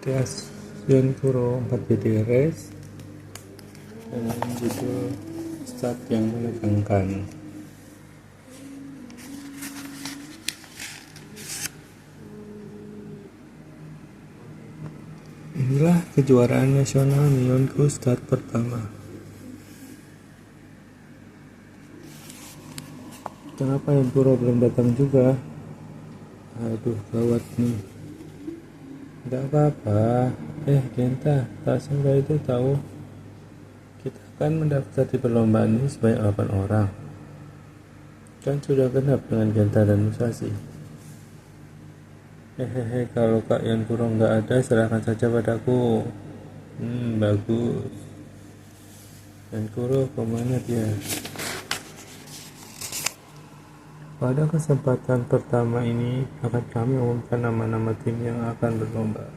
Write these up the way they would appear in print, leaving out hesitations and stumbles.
Stasiun Kuro 4BD Race dengan judul start yang menegangkan. Inilah kejuaraan nasional Neonku start pertama. Kenapa yang Kuro belum datang juga? Aduh, gawat nih. Tidak apa-apa. Genta, tak sangka itu tahu. Kita akan mendaftar di perlombaan ini sebanyak 8 orang. Kan sudah genap dengan Genta dan Musashi. Kalau Kak Yan Kuro nggak ada, serahkan saja padaku. Bagus. Yan Kuro kemana dia? Pada kesempatan pertama ini akan kami umumkan nama-nama tim yang akan berlomba.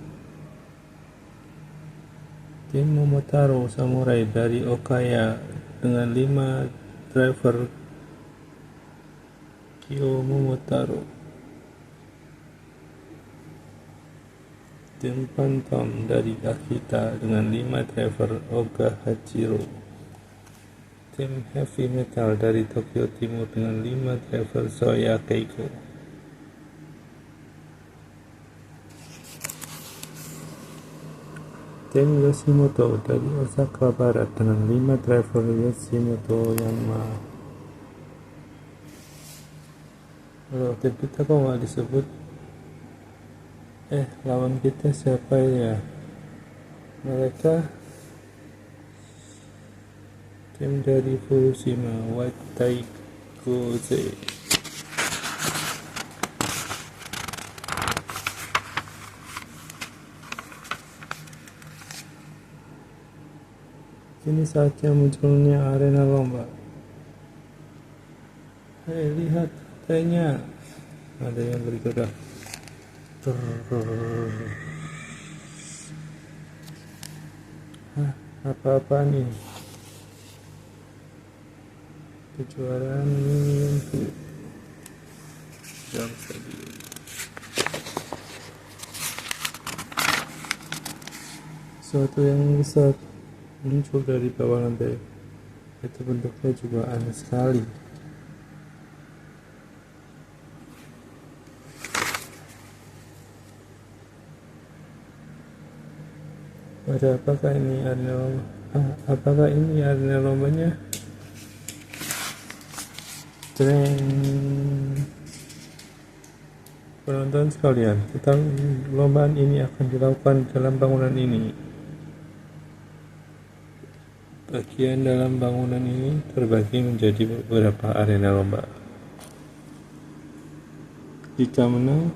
Tim Momotaro Samurai dari Okaya dengan 5 driver Kyo Momotaro. Tim Phantom dari Akita dengan 5 driver Oga Hachiro. Tim Heavy Metal dari Tokyo Timur dengan 5 driver Soya Keiko. Tim Yoshimoto dari Osaka Barat dengan 5 driver Yoshimoto Yamaha. Tim kita kok nggak disebut? Lawan kita siapa ya? Mereka tim dari Fukushima White Taikoze. Kini saatnya munculnya arena lomba. Lihat katanya ada yang bergerak. Apa-apaan ini? Kejuaraan ini jam stadion. Sesuatu yang besar muncul dari bawah lantai. Itu bentuknya juga aneh sekali. Apakah ini arena lombanya? Penonton sekalian, perlombaan ini akan dilakukan dalam bangunan ini. Bagian dalam bangunan ini terbagi menjadi beberapa arena lomba. Jika menang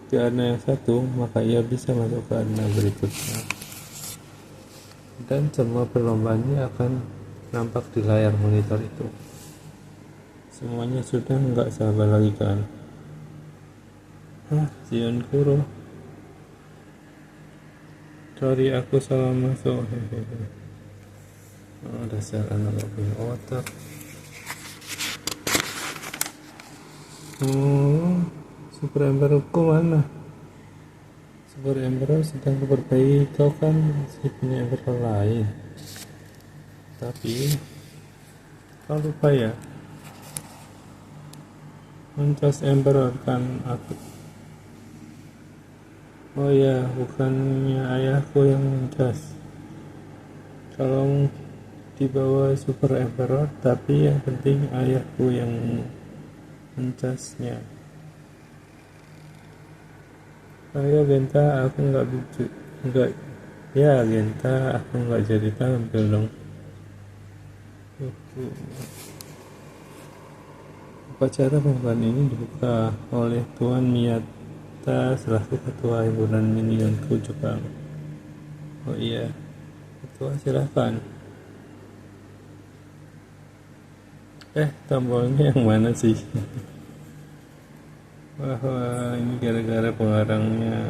di arena yang satu, maka ia bisa masuk ke arena berikutnya. Dan semua perlombaannya akan nampak di layar monitor itu. Semuanya sudah nggak sabar lagi kan? Yan Kuro. Sorry, aku salah masuk. Dasar anak gak punya otak. Super Emperorku mana? Super Emperor sedang memperbaiki. Kau kan masih punya Emperor lain. Tapi kau lupa ya, mencas Emperor kan aku. Oh ya, bukannya ayahku yang mencas. Kalau dibawa Super Emperor, tapi yang penting ayahku yang mencasnya. Ayo Genta, aku Genta, aku nggak jadi tampil dong. Upacara pembukaan ini dibuka oleh Tuan Miyata selaku Ketua Himpunan Neonku Jepang. Oh iya, Ketua silakan. Tombolnya yang mana sih? Wah, ini gara-gara pengarangnya.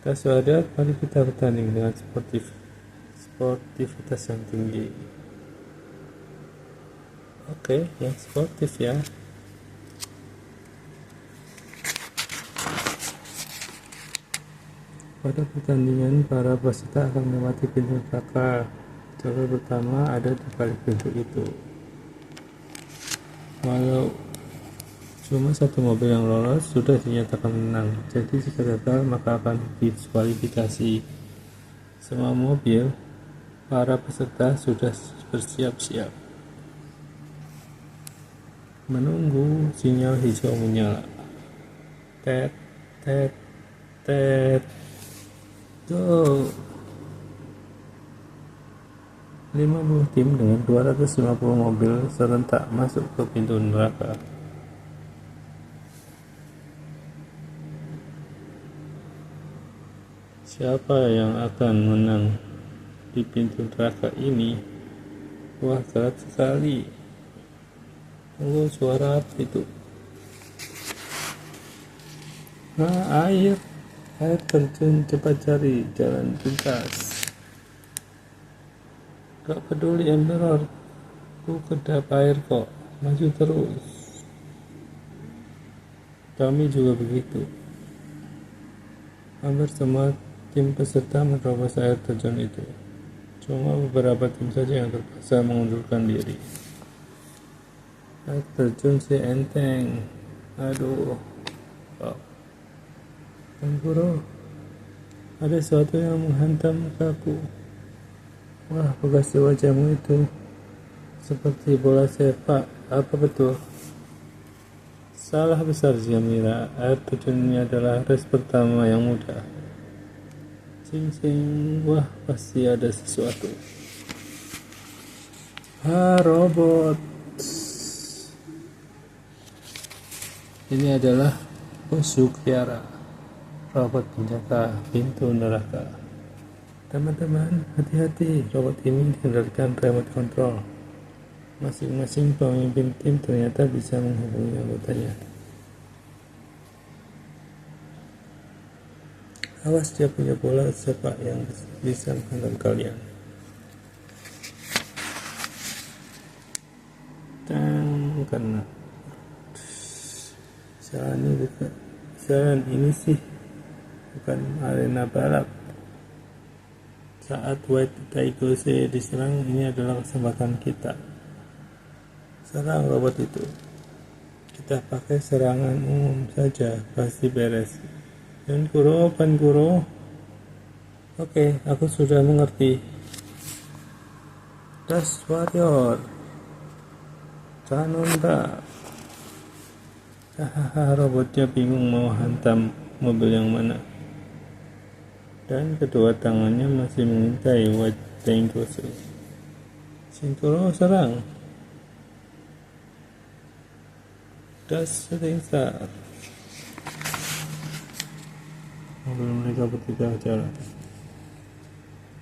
Kita sudah, mari kita bertanding dengan sportivitas yang tinggi. Oke, yang sportif ya. Pada pertandingan, para peserta akan melewati pintu neraka. Jalur pertama ada di balik pintu itu. Walau cuma satu mobil yang lolos, sudah dinyatakan menang. Jadi jika gagal, maka akan diskualifikasi. Semua mobil, para peserta sudah bersiap-siap menunggu sinyal hijau menyala. Tet, tet, tet. Go! 50 tim dengan 250 mobil serentak masuk ke pintu neraka. Siapa yang akan menang di pintu neraka ini? Wah, berat sekali. Tunggu, suara apa itu? Air terjun, cepat cari jalan pintas. Gak peduli Emperor, ku kedap air kok, maju terus. Kami juga begitu. Hampir semua tim peserta menerobos air terjun itu. Cuma beberapa tim saja yang terpaksa mengundurkan diri. Air terjun si enteng. Aduh. Oh. Guru, ada sesuatu yang menghantam mukaku. Wah, bekas di wajahmu itu seperti bola sepak. Apa betul? Salah besar Jamila. Air terjun ini adalah race pertama yang mudah. Cing. Wah, pasti ada sesuatu. Robot. Ini adalah musuh Kiara, robot penjaga pintu neraka. Teman-teman, hati-hati, robot ini dikendalikan remote control. Masing-masing pemimpin tim ternyata bisa menghubungi anggotanya. Awas, dia punya bola sepak yang bisa menghantam kalian. Karena jalan ini sih bukan arena balap. Saat White Taigose diserang, ini adalah kesempatan kita. Serang robot itu. Kita pakai serangan umum saja, pasti beres. Dan Kuro. Oke, aku sudah mengerti. Dash Warrior. Kanonda. Hahaha, robotnya bingung mau hantam mobil yang mana. Dan kedua tangannya masih mengintai White Taigose. Shinkuro serang. Das Shooting Star. Mobil mereka bertiga jalan.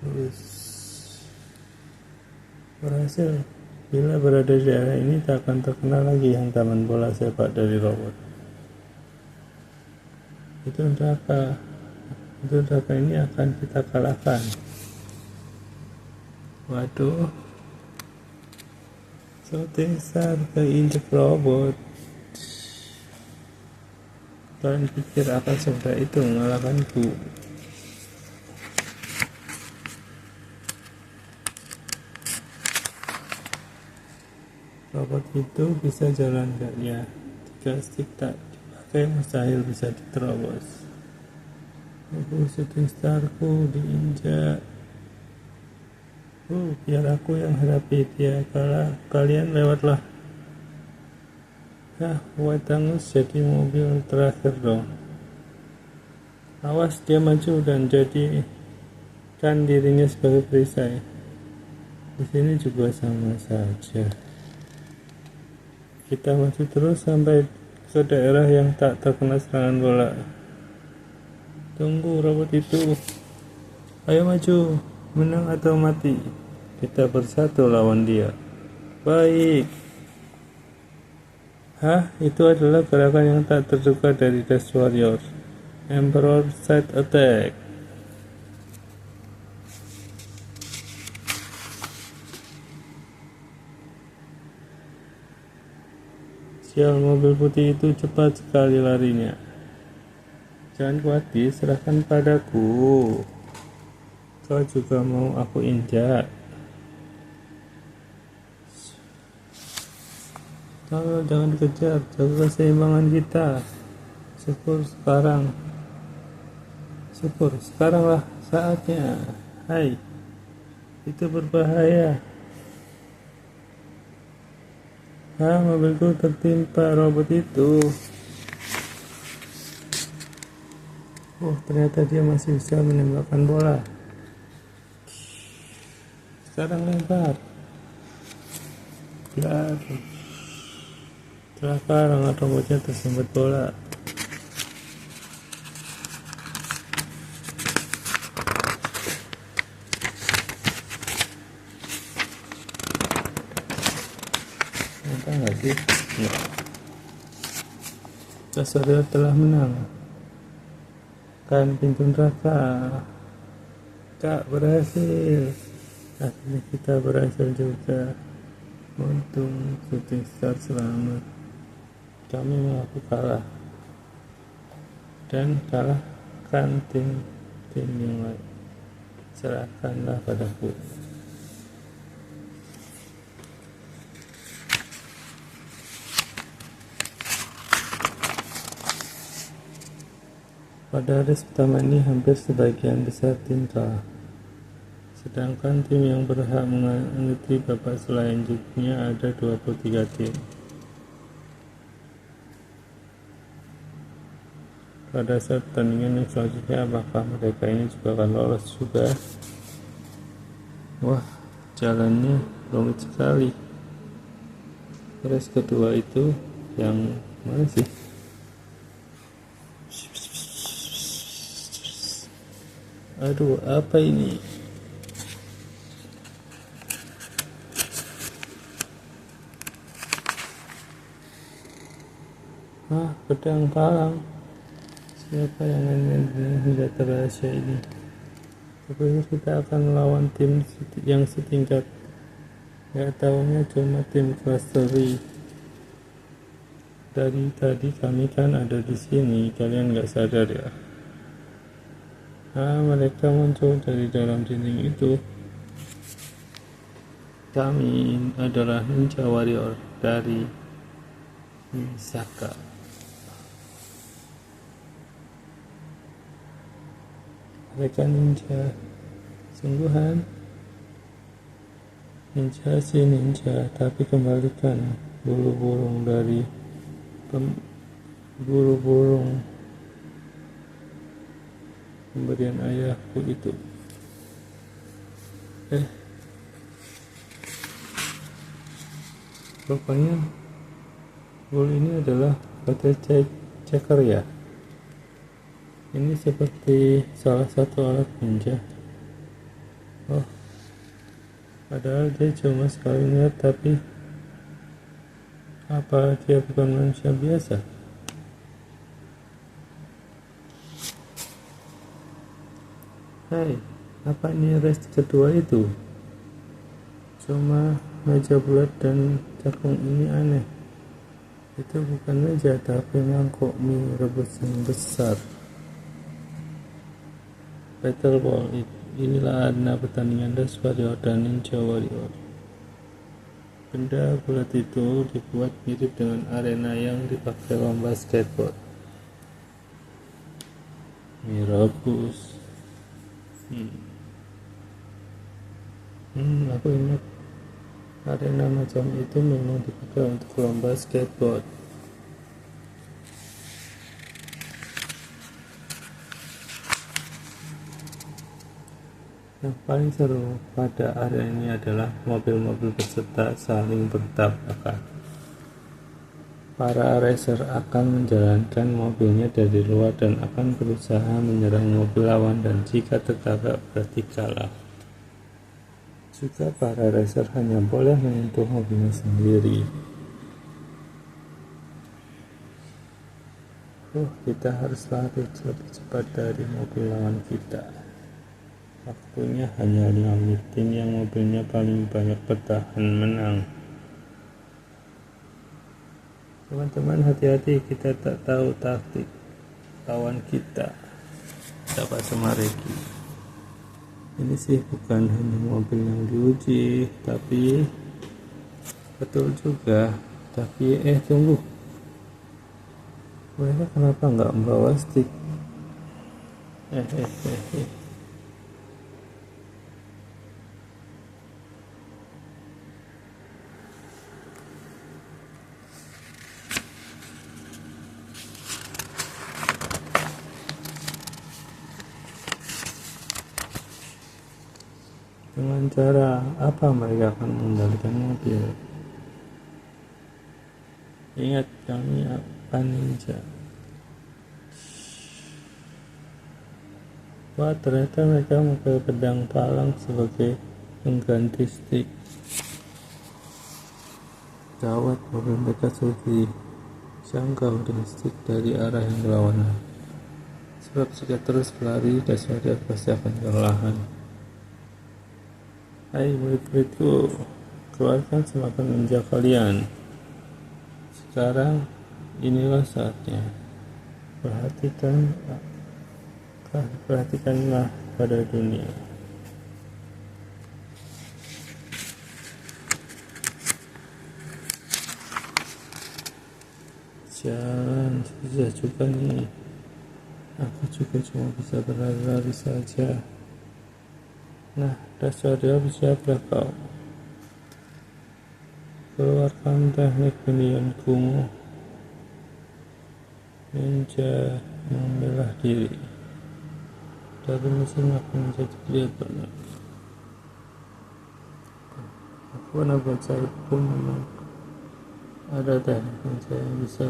Terus berhasil. Bila berada di area ini, tak akan terkena lagi hantaman bola sepak dari robot. Itu neraka ini akan kita kalahkan. Waduh, Shooting Star keinjek robot. Kalian pikir akan semudah itu mengalahkanku? Robot itu bisa jalan gak ya? Jika stick tak dipakai, mustahil bisa diterobos. Shooting Starku diinjak. Biar aku yang hadapi dia. Kalian lewatlah. White Angus jadi mobil terakhir dong. Awas, dia maju dan jadikan dirinya sebagai perisai. Di sini juga sama saja. Kita maju terus sampai ke daerah yang tak terkena serangan bola. Tunggu, robot itu. Ayo maju, menang atau mati. Kita bersatu lawan dia. Baik. Itu adalah gerakan yang tak terduga dari Dash Warrior. Emperor Side Attack. Sial, mobil putih itu cepat sekali larinya. Jangan khawatir, serahkan padaku. Kau juga mau aku injak? Jangan dikejar, jaga keseimbangan kita. Syukur sekaranglah saatnya. Hai, itu berbahaya. Mobilku tertimpa robot itu. Oh, ternyata dia masih bisa menembakkan bola. Sekarang lempar. Biar celaka, robotnya tersumbat bola. Entah nggak sih? Saudara telah menang. Kan pintu neraka. Kak berhasil. Akhirnya kita berhasil juga. Untung Shooting Star selamat. Kami mengaku kalah dan kalahkan tim yang lain. Serahkanlah padaku. Pada race pertama ini hampir sebagian besar tim kalah, sedangkan tim yang berhak mengikuti babak selanjutnya ada 23 tim. Pada saat pertandingan yang selanjutnya, apakah mereka ini juga akan lolos juga? Wah, jalannya rumit sekali. Race kedua itu yang mana sih? Aduh, apa ini? Pedang palang. Siapa yang main dengan senjata rahasia ini? Tentunya kita akan melawan tim yang setingkat. Gak taunya cuma tim clustery. Dari tadi kami kan ada di sini, kalian gak sadar ya? Mereka muncul dari dalam dinding itu. Kami adalah ninja warrior dari Misaka. Mereka ninja sungguhan. Ninja si ninja, tapi kembalikan bulu burung dari bulu burung pemberian ayahku itu. Rupanya bulu ini adalah battle checker ya. Ini seperti salah satu alat ninja. Oh, padahal dia cuma sekali lihat, tapi apa dia bukan manusia biasa? Hai, apa ini race kedua itu? Cuma meja bulat dan cakung ini aneh. Itu bukan meja, tapi mangkok mie rebus yang besar. Battle Ball, inilah arena pertandingan Race Warrior dan Ninja Warrior. Benda bulat itu dibuat mirip dengan arena yang dipakai lomba skateboard. Mirabus. Aku ingat arena macam itu memang dipakai untuk lomba skateboard. Yang paling seru pada area ini adalah mobil-mobil peserta saling bertabrakan. Para racer akan menjalankan mobilnya dari luar dan akan berusaha menyerang mobil lawan, dan jika tertabrak berarti kalah. Juga para racer hanya boleh menyentuh mobilnya sendiri. Kita harus lari lebih cepat dari mobil lawan kita. Waktunya hanya 5 menit. Tim yang mobilnya paling banyak bertahan menang. Teman-teman, hati-hati, kita tak tahu taktik kawan kita, Bapak Sumaregi. Ini sih bukan hanya mobil yang diuji, tapi betul juga. Tapi tunggu, mereka kenapa nggak membawa stick? Dengan cara apa mereka akan mengendalikan mobil? Ingat, kami akan ninja. Wah, ternyata mereka memakai pedang palang sebagai pengganti stick. Gawat, mobil mereka sudah dijangkau dengan stick dari arah yang berlawanan. Sebab jika terus berlari, dasarnya pasti akan kelelahan. Hai murid-muridku, keluarkan semangat ninja kalian. Sekarang inilah saatnya. Perhatikanlah pada dunia. Jalan susah juga nih. Aku juga cuma bisa berlari-lari saja. Nah, dasarnya siapa kau? Keluarkan teknik minion kumuh. Ninja membelah diri. Dari mesin akan menjadi kelihatan. Aku pernah baca buku, memang ada teknik ninja yang bisa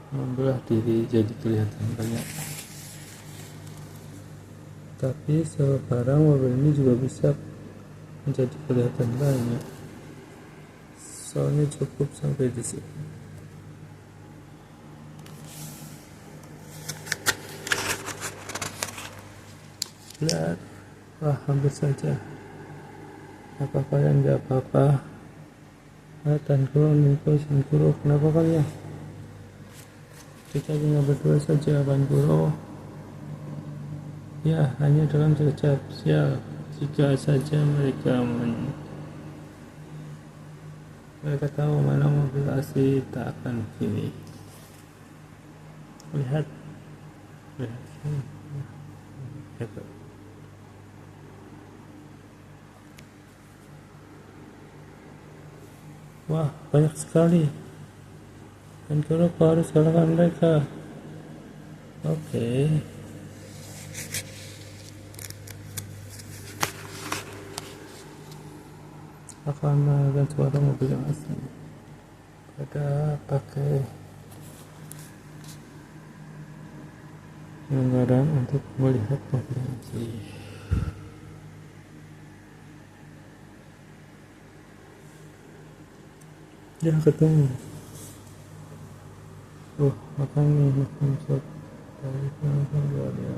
membelah diri jadi kelihatan banyak. Tapi sekarang mobil ini juga bisa menjadi kelihatan banyak. Soalnya cukup sampai di sini. Lihat, wah hampir saja. Apa kalian gak apa-apa? Tan Guru, Miko, Shin Guru, kenapa kalian? Kita tinggal berdua saja, Ban Guru. Ya, hanya dalam sekejap. Sial, jika saja mereka tahu mana mobil asli, tak akan begini. Lihat. Wah, banyak sekali. Dan kalau kau harus kalahkan mereka. Oke. Akan menggunakan suara mobil yang asli pada pakai anggaran untuk melihat mobil yang asli. Ya, ketemu. Makanya konsep dari penonton dia.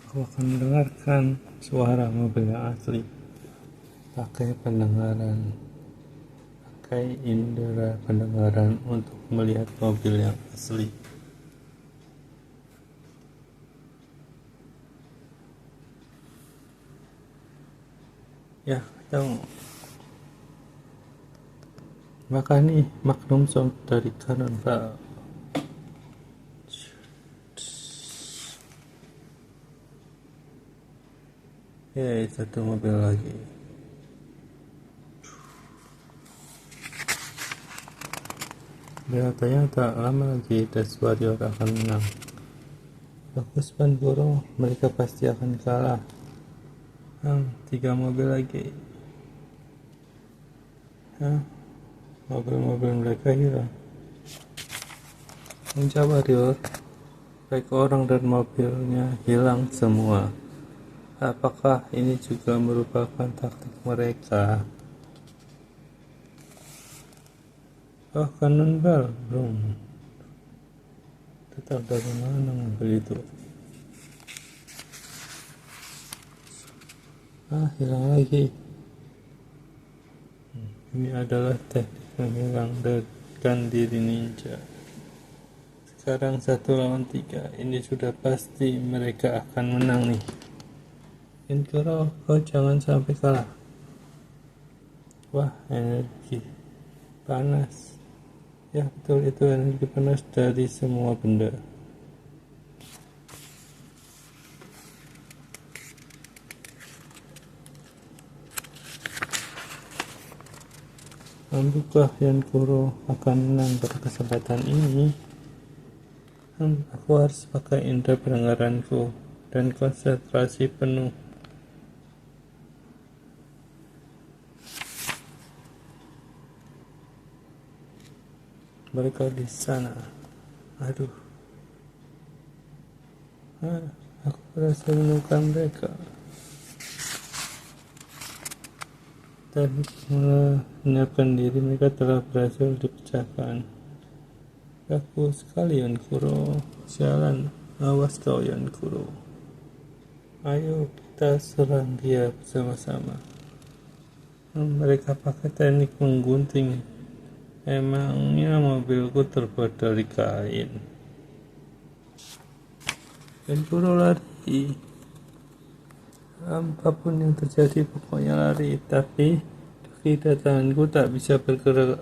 Aku akan mendengarkan suara mobil yang asli pakai indera pendengaran untuk melihat mobil yang asli. Ya, tahu. Maka nih Magnum Sound dari Cannonball. Satu mobil lagi. Kelihatannya tak lama lagi Death Warrior akan menang. Bagus Ban Guru, mereka pasti akan kalah. 3 mobil lagi. Mobil-mobil mereka hilang. Ninja Warrior, baik orang dan mobilnya hilang semua. Apakah ini juga merupakan taktik mereka? Cannonball, Tahu dari mana mobil itu? Hilang lagi. Ini adalah teknik menghilangkan diri ninja. Sekarang 1 lawan 3. Ini sudah pasti mereka akan menang nih. Kuro, kau jangan sampai kalah. Wah, energi panas. Ya betul, itu energi panas dari semua benda. Apakah Kuro akan menang pada kesempatan ini? Aku harus pakai indera pendengaranku dan konsentrasi penuh. Mereka di sana. Aduh. Aku berhasil menemukan mereka. Dan menyiapkan diri, mereka telah berhasil dipecahkan. Aku sekali Kuro. Sialan, awas kau Kuro. Ayo kita serang dia bersama-sama. Mereka pakai teknik menggunting. Emangnya mobilku terbuat dari kain? Kuro lari. Apapun yang terjadi pokoknya lari, tapi kaki tanganku tak bisa bergerak.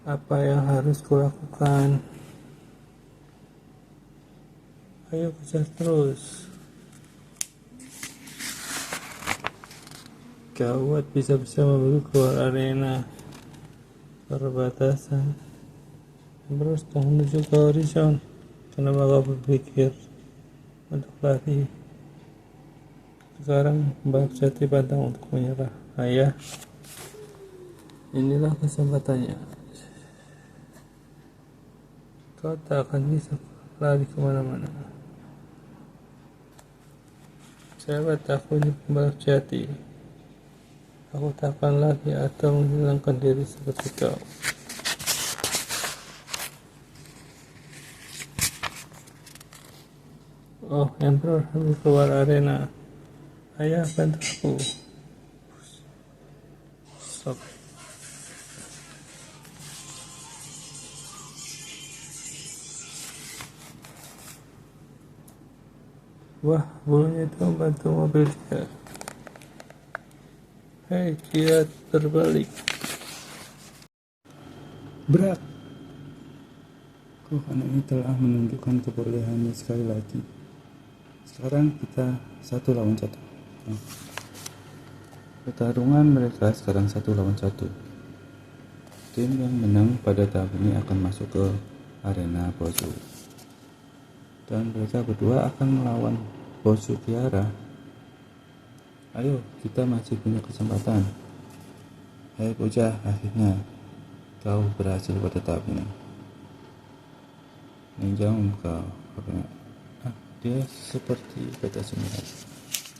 Apa yang harus kulakukan? Ayo kejar terus. Gawat, bisa-bisa mobilku keluar arena perbatasan. Terus menuju ke horizon. Kenapa kau berpikir untuk lari? Sekarang Mbak Jati pantang untuk menyerah. Ayah, inilah kesempatannya. Kau tak akan bisa lari kemana-mana. Sahabat, aku ini pembalap jati. Aku tak akan lari atau menghilangkan diri seperti kau. Oh, Emperor harus keluar arena. Ayah, bantu aku. Stop. Wah, bulunya itu membantu mobil dia. Hei, dia terbalik. Berat. Anak ini telah menunjukkan kebolehannya sekali lagi. Sekarang kita 1 lawan 1. Pertarungan mereka sekarang 1 lawan 1. Tim yang menang pada tahap ini akan masuk ke arena Bosu. Dan mereka berdua akan melawan Bosu Kiara. Ayo, kita masih punya kesempatan. Hei bocah, akhirnya kau berhasil pada tahap ini. Jauh kau. Dia seperti kata semula.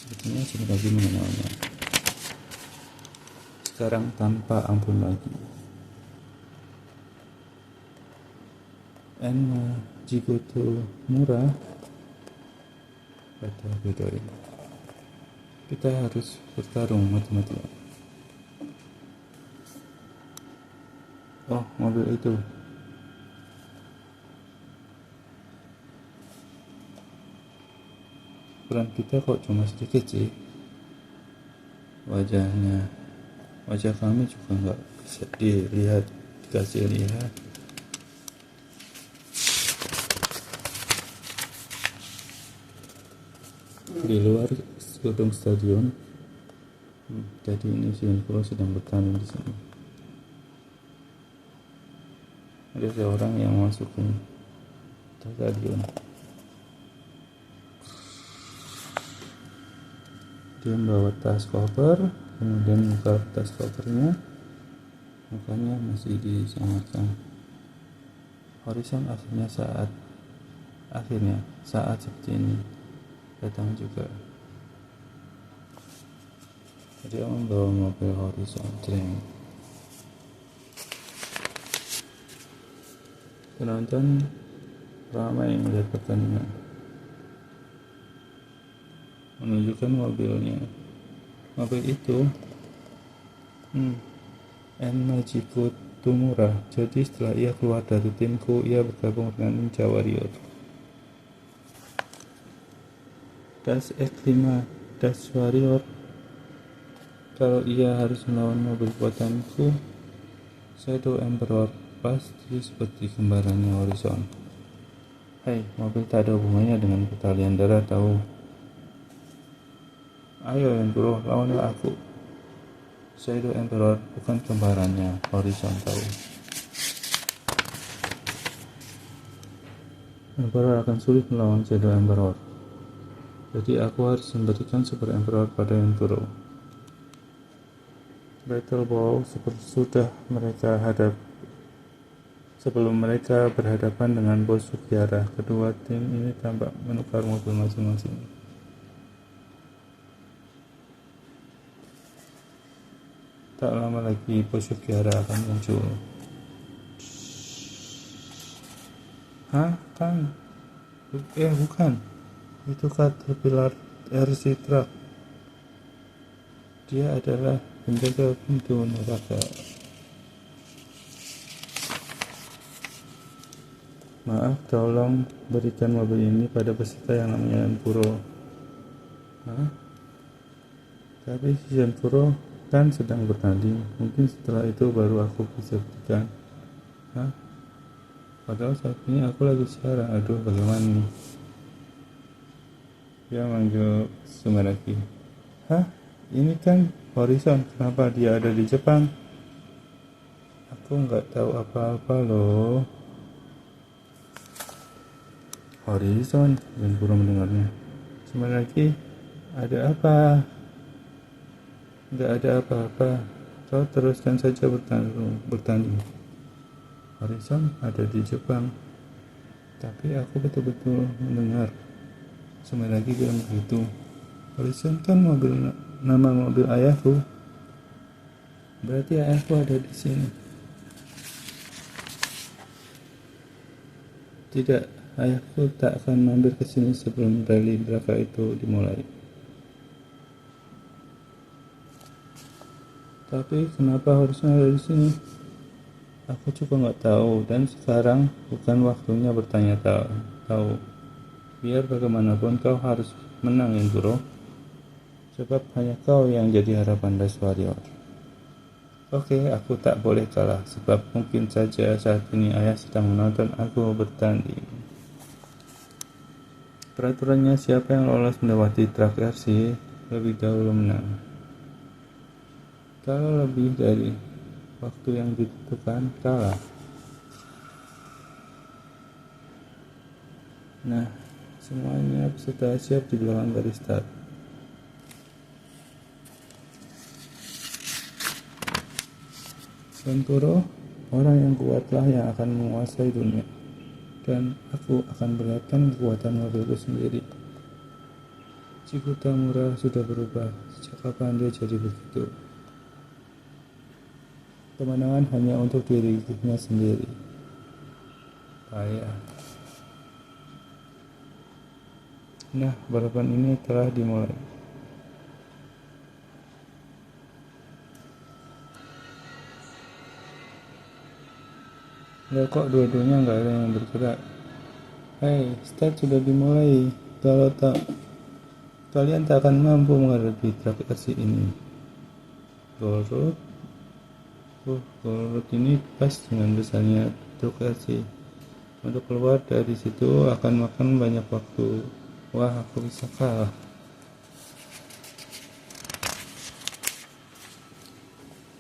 Sepertinya sudah lagi mengenalnya. Sekarang tanpa ampun lagi. Enma Jigoto Mura pada video ini. Kita harus bertarung mati-matian. Oh, mobil itu. Peran kita kok cuma sedikit sih. Wajah kami juga nggak bisa dikasih lihat. Di luar gedung stadion. Jadi ini Kuro sedang bertanding di sini. Ada seorang yang masukin stadion. Dia membawa tas koper, kemudian buka tas kopernya, makanya masih disangarkan. Horizon akhirnya saat seperti ini datang juga. Dia membawa mobil Horizon Train. Penonton ramai melihat pertandingan. Menunjukkan mobilnya. Mobil itu Majiko Tomura. Jadi setelah ia keluar dari timku, ia bergabung dengan Ninja Warrior. Das X5 Das Warrior. Kalau ia harus melawan mobil buatanku, Shadow Emperor, pasti seperti kembarannya Horizon. Hei, mobil tak ada hubungannya dengan pertalian darah, tahu? Ayo Enduro, lawanlah aku. Shadow Emperor bukan kembarannya Horizon, tahu? Emperor akan sulit melawan Shadow Emperor. Jadi aku harus memberikan Super Emperor pada Enduro. Battle Ball sebelum mereka berhadapan dengan bos Sugiara. Kedua tim ini tampak menukar mobil masing-masing. Tak lama lagi bos Sugiara akan muncul. Hah, Kang? Bukan. Itu Caterpillar RC Truck. Dia adalah penjaga pintu neraka. Maaf, tolong berikan mobil ini pada peserta yang namanya Puro. Hah? Tapi si Puro kan sedang bertanding. Mungkin setelah itu baru aku bisa berikan. Hah? Padahal saat ini aku lagi siaran. Aduh, bagaimana nih? Dia manggil Sumeraki. Hah? Ini kan Horizon. Kenapa dia ada di Jepang? Aku nggak tahu apa-apa loh. Horizon, dan Puro mendengarnya. Sumeraki, ada apa? Nggak ada apa-apa. Kau teruskan saja bertanding. Horizon ada di Jepang. Tapi aku betul-betul mendengar Sumeraki bilang begitu. Horizon kan nama mobil ayahku. Berarti ayahku ada di sini. Tidak, ayahku tak akan mampir ke sini sebelum rally neraka itu dimulai. Tapi kenapa harusnya ada di sini? Aku juga nggak tahu, dan sekarang bukan waktunya bertanya tahu. Biar bagaimanapun kau harus menang, Enduro. Sebab hanya kau yang jadi harapan Das Warrior. Oke, aku tak boleh kalah, sebab mungkin saja saat ini ayah sedang menonton aku bertanding. Peraturannya siapa yang lolos melewati truk RC lebih dahulu menang. Kalau lebih dari waktu yang ditentukan, kalah. Nah, semuanya peserta siap di belakang garis start. Santoro, orang yang kuatlah yang akan menguasai dunia. Dan aku akan perlihatkan kekuatan mobilku sendiri. Chiku Tamura sudah berubah. Sejak kapan dia jadi begitu? Kemenangan hanya untuk dirinya sendiri. Payah. Nah, balapan ini telah dimulai. Ya kok dua-duanya nggak ada yang bergerak. Hei, start sudah dimulai. Kalau tak, kalian tak akan mampu menghadapi truk RC ini. Golrut. Golrut ini pas dengan besarnya truk RC. Untuk keluar dari situ akan makan banyak waktu. Wah, aku bisa kalah.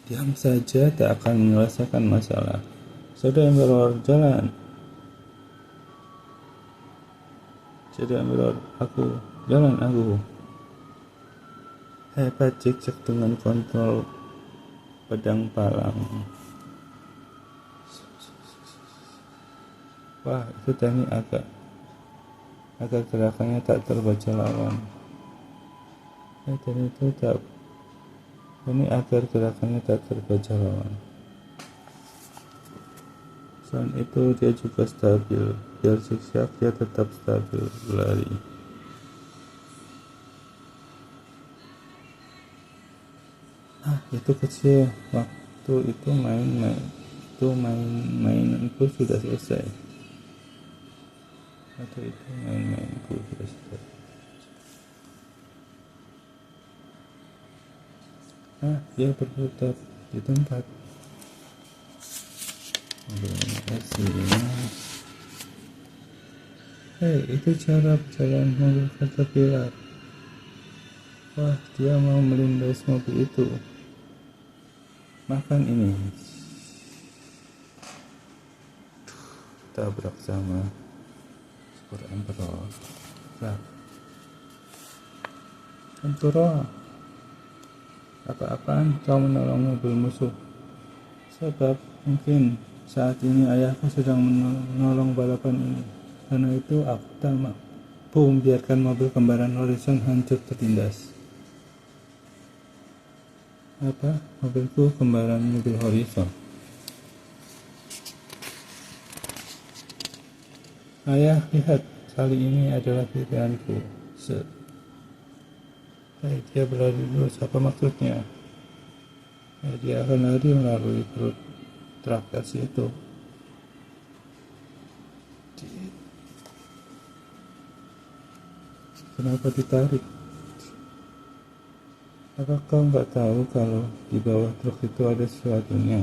Diam saja tak akan menyelesaikan masalah. Shadow Emperor, jalan. Shadow Emperor, jalan aku. Hebat cek dengan kontrol pedang palang. Wah, itu teknik agar gerakannya tak terbaca lawan. Ini agar gerakannya tak terbaca lawan. Selain itu dia juga stabil, biar zigzag dia tetap stabil berlari. Itu kecil, waktu itu mainanku sudah selesai. Dia berputar di tempat. Terima kasih. Itu cara berjalan mobil Caterpillar. Wah, dia mau melindas mobil itu. Makan ini. Tabrak sama Super Emperor. Emperor, apa-apaan kau menolong mobil musuh? Sebab mungkin saat ini ayahku sedang menolong balapan ini. Karena itu aku tak mampu membiarkan mobil kembaran Horizon hancur tertindas. Apa? Mobilku kembaran mobil Horizon? Ayah, lihat, kali ini adalah pilihanku. Dia berlari lurus, apa maksudnya? Dia akan lari melalui perut truk itu. Kenapa ditarik? Apa kau nggak tahu kalau di bawah truk itu ada sesuatunya?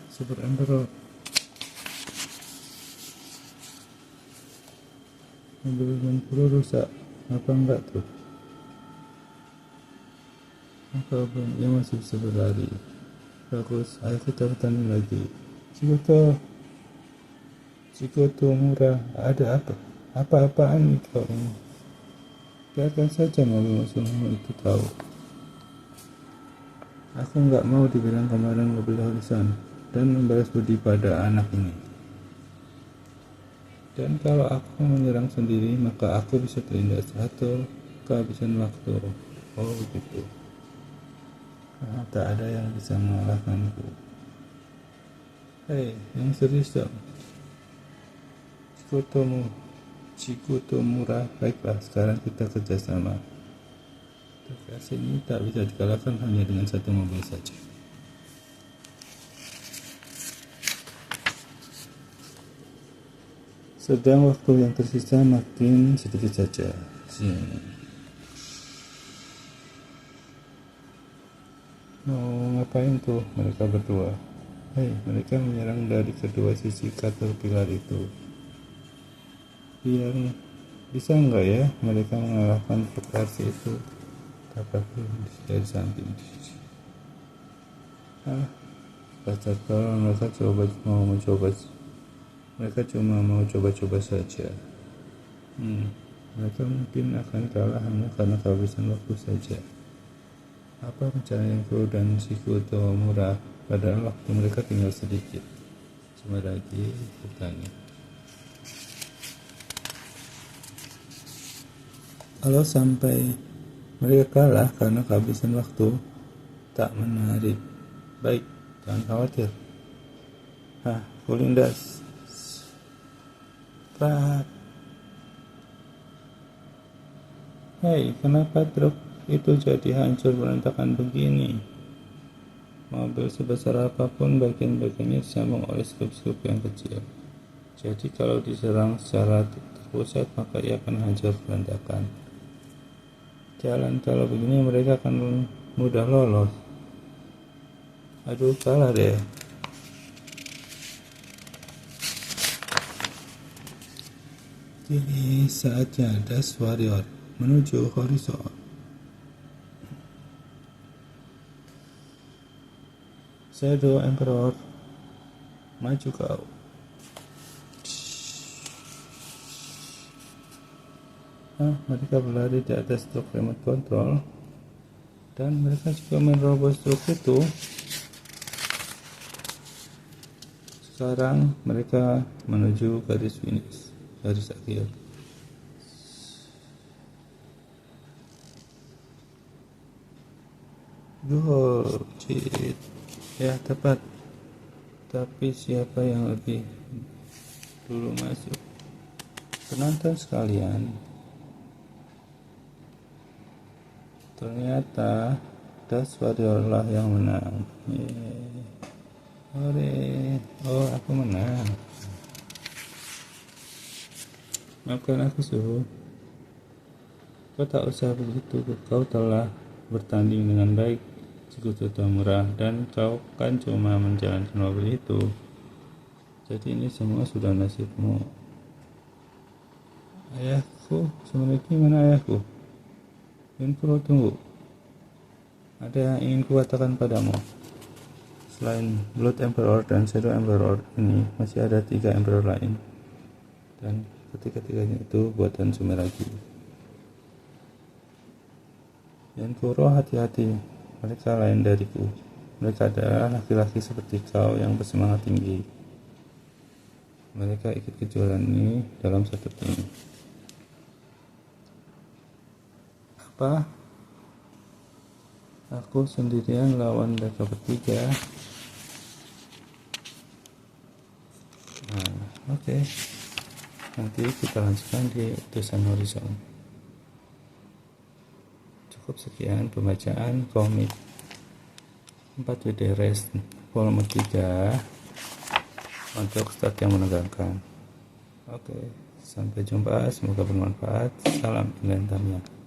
Super Emperor. Mobil Emperor rusak. Apa enggak tuh? Dia masih bisa berlari. Bagus, ayo kita bertanding lagi. Cikoto murah. Ada apa? Apa-apaan itu ini? Biarkan saja mobil musuhmu itu tahu. Aku nggak mau dibilang kemarin mobil Horizon dan membalas budi pada anak ini. Dan kalau aku menyerang sendiri, maka aku bisa terlindas atau kehabisan waktu. Oh begitu. Tak ada yang bisa mengalahkanku. Yang serius dong. Cikoto murah. Baiklah, sekarang kita kerjasama. Tugas ini tak bisa dikalahkan hanya dengan satu mobil saja. Sedang waktu yang tersisa makin sedikit saja. Mau ngapain tuh mereka berdua? Mereka menyerang dari kedua sisi Caterpillar itu. Bisa nggak ya mereka mengalahkan truk RC itu? Dapat dari samping. Mereka cuma mau coba saja. Mereka mungkin akan kalah hanya karena kehabisan waktu saja. Apa rencananya dan Cikoto murah, padahal waktu mereka tinggal sedikit. Cuma lagi bertanya. Kalau sampai mereka kalah karena kehabisan waktu, tak menarik. Baik, jangan khawatir. Kulindas. Kenapa truk itu jadi hancur berantakan begini? Mobil sebesar apapun bagian-bagiannya disambung oleh skrup-skrup yang kecil. Jadi kalau diserang secara terpusat maka ia akan hancur berantakan. Jalan kalau begini mereka akan mudah lolos. Aduh, kalah deh. Kini saatnya Dash Warrior menuju Horizon. Shadow Emperor, maju kau. Mereka berlari di atas truk remote control dan mereka juga menerobos truk itu. Sekarang mereka menuju garis akhir. Gol, cheat. Ya, tepat. Tapi siapa yang lebih dulu masuk? Penonton sekalian, ternyata Das Warrior yang menang. Yeay. Hore. Oh, aku menang. Maafkan aku, suhu. Kau tak usah begitu. Kau telah bertanding dengan baik, Sekutu Tamura, dan kau kan cuma menjalankan mobil itu. Jadi ini semua sudah nasibmu. Ayahku, sebenarnya mana ayahku? Info, tunggu. Ada yang ingin kukatakan padamu. Selain Blood Emperor dan Shadow Emperor ini, masih ada 3 Emperor lain. Dan ketiga-tiganya itu buatan Sumeragi. Yankuro, hati-hati. Mereka lain dariku. Mereka adalah laki-laki seperti kau yang bersemangat tinggi. Mereka ikut kejuaraan ini dalam satu tim. Apa? Aku sendirian lawan mereka bertiga. Nah, oke. Nanti kita lanjutkan di utusan Horizon. Cukup sekian pembacaan komik 4WD Race volume 3 untuk start yang menegangkan. Oke, sampai jumpa. Semoga bermanfaat. Salam Indah Tamiya.